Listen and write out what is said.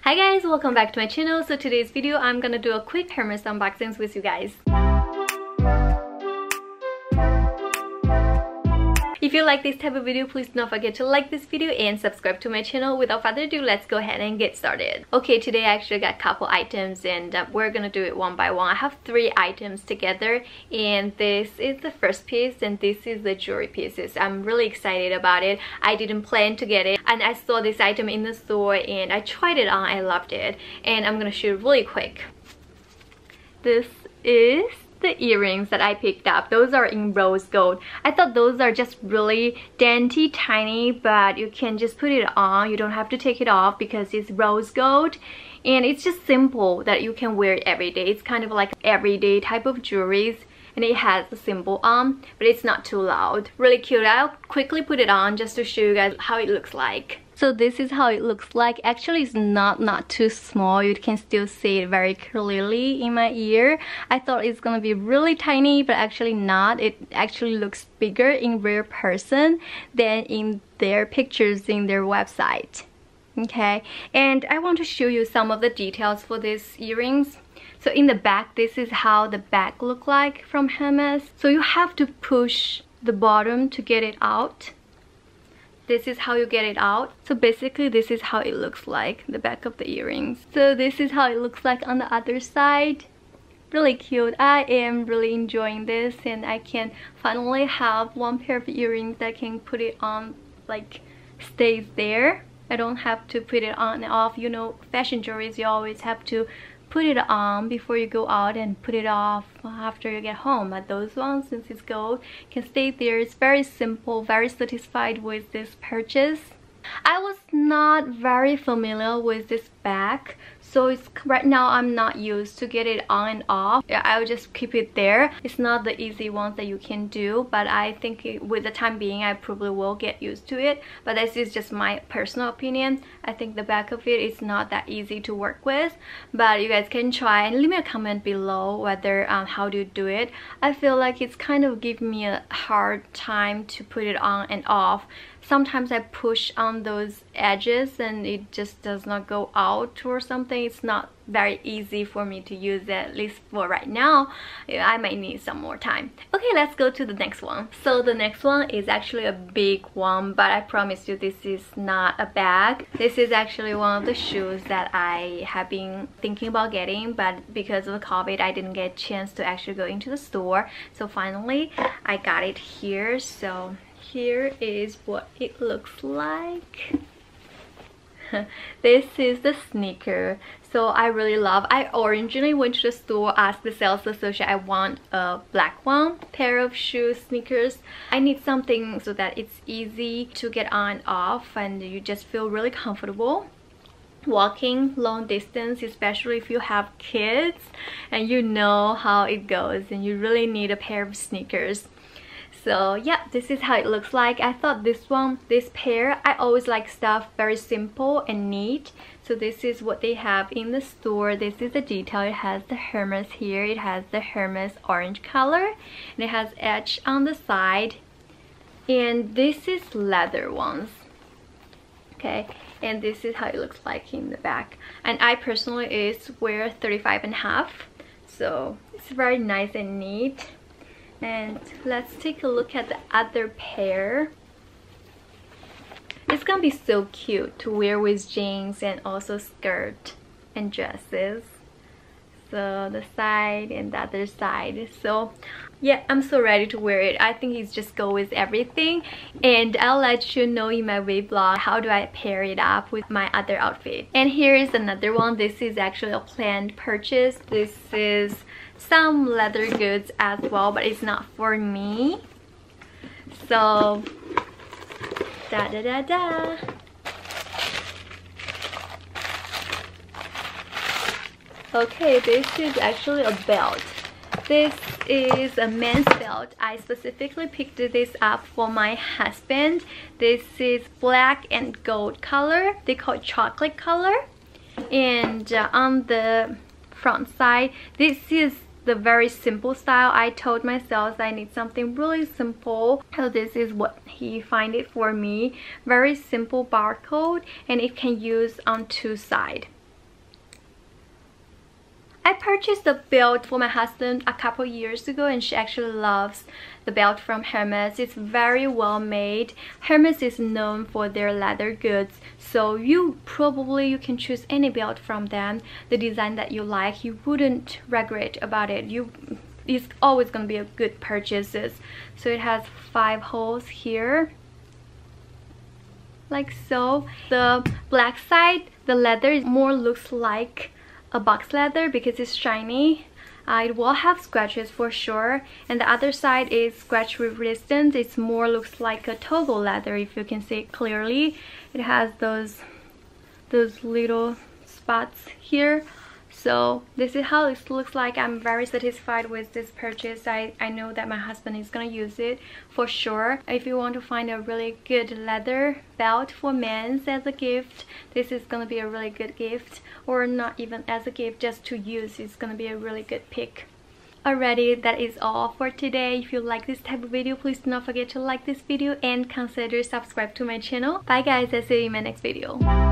Hi guys, welcome back to my channel. So today's video I'm gonna do a quick Hermes unboxings with you guys. If you like this type of video, please don't forget to like this video and subscribe to my channel. Without further ado, let's go ahead and get started. Okay, today I actually got a couple items and we're gonna do it one by one. I have 3 items together and this is the first piece and this is the jewelry pieces. I'm really excited about it. I didn't plan to get it and I saw this item in the store and I tried it on. I loved it and I'm gonna show it really quick. This is the earrings that I picked up. Those are in rose gold. I thought those are just really dainty, tiny, but you can just put it on. You don't have to take it off because it's rose gold and it's just simple that you can wear it every day. It's kind of like everyday type of jewelry and it has the symbol on, but it's not too loud. Really cute. I'll quickly put it on just to show you guys how it looks like. So this is how it looks like. Actually, it's not too small. You can still see it very clearly in my ear. I thought it's gonna be really tiny, but actually not. It actually looks bigger in real person than in their pictures in their website. Okay, and I want to show you some of the details for these earrings. So in the back, this is how the back look like from Hermes. So you have to push the bottom to get it out. This is how you get it out. So basically this is how it looks like, the back of the earrings. So this is how it looks like on the other side. Really cute. I am really enjoying this and I can finally have one pair of earrings that can put it on, like stays there. I don't have to put it on and off. You know, fashion jewelry, you always have to put it on before you go out and put it off after you get home. But those ones, since it's gold, can stay there. It's very simple, very satisfied with this purchase. I was not very familiar with this bag, so it's right now I'm not used to get it on and off. I'll just keep it there. It's not the easy ones that you can do, but I think with the time being I probably will get used to it. But this is just my personal opinion. I think the back of it is not that easy to work with, but you guys can try and leave me a comment below whether how do you do it. I feel like it's kind of giving me a hard time to put it on and off. Sometimes I push on those edges and it just does not go out or something. It's not very easy for me to use it, at least for right now. I might need some more time. Okay, let's go to the next one. So the next one is actually a big one, but I promise you this is not a bag. This is actually one of the shoes that I have been thinking about getting, but because of the COVID I didn't get a chance to actually go into the store. So finally I got it here. So here is what it looks like. This is the sneaker. So I really love. I originally went to the store, asked the sales associate I want a black one pair of shoes, sneakers. I need something so that it's easy to get on and off and you just feel really comfortable walking long distance, especially if you have kids and you know how it goes and you really need a pair of sneakers. So yeah, this is how it looks like. I thought this pair, I always like stuff very simple and neat. So this is what they have in the store. This is the detail. It has the Hermes here. It has the Hermes orange color and it has edge on the side. And this is leather ones. Okay, and this is how it looks like in the back. And I personally is wear 35.5. So it's very nice and neat. And let's take a look at the other pair. It's gonna be so cute to wear with jeans and also skirt and dresses. So the side and the other side. So yeah, I'm so ready to wear it. I think it's just go with everything, and I'll let you know in my vlog how do I pair it up with my other outfit. And here is another one. This is actually a planned purchase. This is some leather goods as well, but it's not for me. So okay, this is actually a belt. This is a men's belt. I specifically picked this up for my husband. This is black and gold color. They call it chocolate color. And on the front side, this is the very simple style. I told myself I need something really simple, so this is what he find it for me. Very simple barcode, and it can use on two sides. I purchased the belt for my husband a couple years ago, and she actually loves the belt from Hermes. It's very well made. Hermes is known for their leather goods, so you can choose any belt from them, the design that you like. You wouldn't regret about it. It's always gonna be a good purchases. So it has 5 holes here, like so. The black side, the leather more looks like a box leather because it's shiny. It will have scratches for sure, and the other side is scratch resistant. It's more looks like a toggle leather, if you can see it clearly. It has those little spots here. So this is how it looks like. I'm very satisfied with this purchase. I know that my husband is gonna use it for sure. If you want to find a really good leather belt for men as a gift, this is gonna be a really good gift, or not even as a gift, just to use. It's gonna be a really good pick. Alrighty, that is all for today. If you like this type of video, please do not forget to like this video and consider subscribe to my channel. Bye guys, I'll see you in my next video.